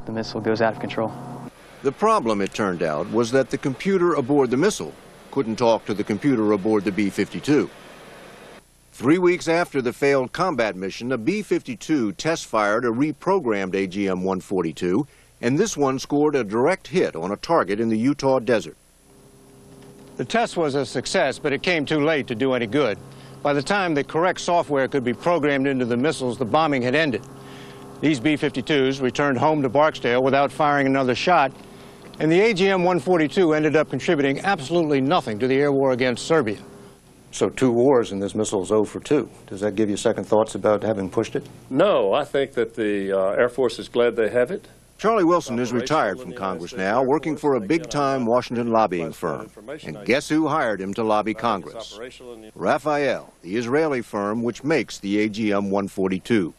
the missile goes out of control. The problem, it turned out, was that the computer aboard the missile couldn't talk to the computer aboard the B-52. 3 weeks after the failed combat mission, a B-52 test-fired a reprogrammed AGM-142, and this one scored a direct hit on a target in the Utah desert. The test was a success, but it came too late to do any good. By the time the correct software could be programmed into the missiles, the bombing had ended. These B-52s returned home to Barksdale without firing another shot, and the AGM-142 ended up contributing absolutely nothing to the air war against Serbia. So 2 wars and this missile is 0 for 2. Does that give you second thoughts about having pushed it? No, I think that the Air Force is glad they have it. Charlie Wilson is retired from Congress now, working for a big-time Washington lobbying firm. And guess who hired him to lobby Congress? Rafael, the Israeli firm which makes the AGM-142.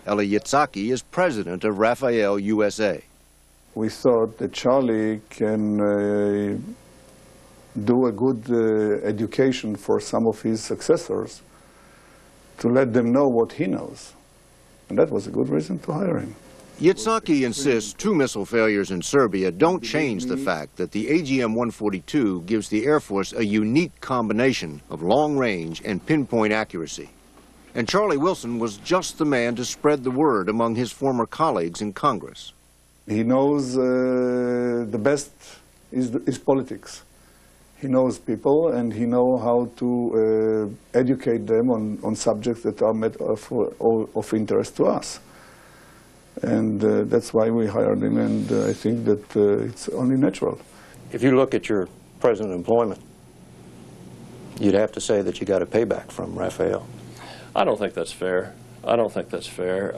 Eli Yitzhaki is president of Rafael USA. We thought that Charlie can do a good education for some of his successors to let them know what he knows. And that was a good reason to hire him. Yitzhaki insists 2 missile failures in Serbia don't change the fact that the AGM-142 gives the Air Force a unique combination of long range and pinpoint accuracy. And Charlie Wilson was just the man to spread the word among his former colleagues in Congress. He knows the best is politics. He knows people, and he knows how to educate them on subjects that are of interest to us. And that's why we hired him, and I think that it's only natural. If you look at your present employment, you'd have to say that you got a payback from Rafael. I don't think that's fair. I don't think that's fair.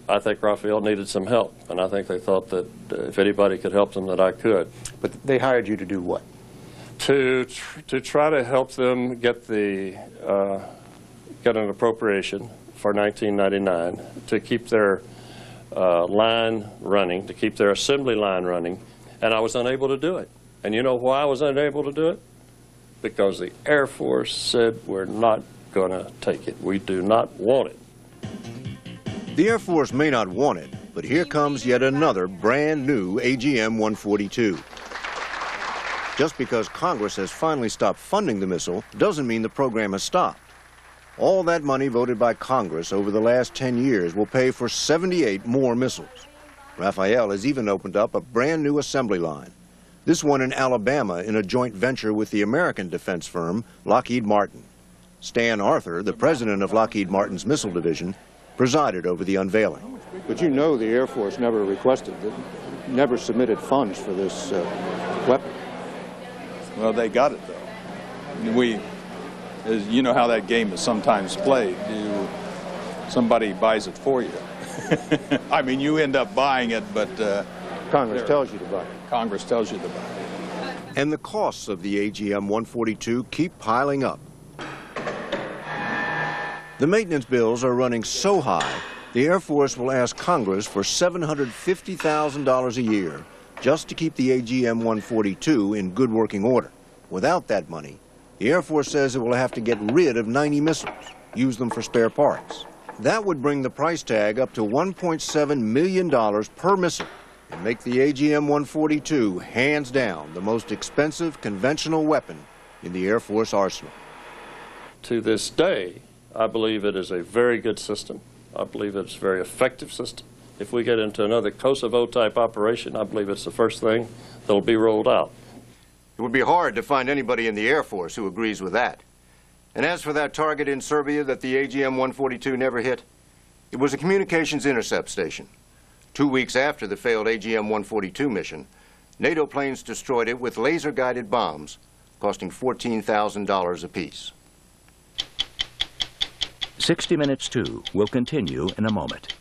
I think Rafael needed some help, and I think they thought that if anybody could help them, that I could. But they hired you to do what? To try to help them get get an appropriation for 1999 to keep their line running, to keep their assembly line running, and I was unable to do it. And you know why I was unable to do it? Because the Air Force said, we're not going to take it. We do not want it. The Air Force may not want it, but here comes yet another brand new AGM-142. Just because Congress has finally stopped funding the missile doesn't mean the program has stopped. All that money voted by Congress over the last 10 years will pay for 78 more missiles. Rafael has even opened up a brand new assembly line. This one in Alabama in a joint venture with the American defense firm Lockheed Martin. Stan Arthur, the president of Lockheed Martin's missile division, presided over the unveiling. But you know the Air Force never requested, never submitted funds for this weapon. Well, they got it, though. You know how that game is sometimes played. Somebody buys it for you. I mean, you end up buying it, but Congress tells you to buy it. Congress tells you to buy it. And the costs of the AGM-142 keep piling up. The maintenance bills are running so high, the Air Force will ask Congress for $750,000 a year just to keep the AGM-142 in good working order. Without that money, the Air Force says it will have to get rid of 90 missiles, use them for spare parts. That would bring the price tag up to $1.7 million per missile and make the AGM-142 hands down the most expensive conventional weapon in the Air Force arsenal. To this day, I believe it is a very good system. I believe it's a very effective system. If we get into another Kosovo-type operation, I believe it's the first thing that will be rolled out. It would be hard to find anybody in the Air Force who agrees with that. And as for that target in Serbia that the AGM-142 never hit, it was a communications intercept station. 2 weeks after the failed AGM-142 mission, NATO planes destroyed it with laser-guided bombs, costing $14,000 apiece. 60 Minutes 2 will continue in a moment.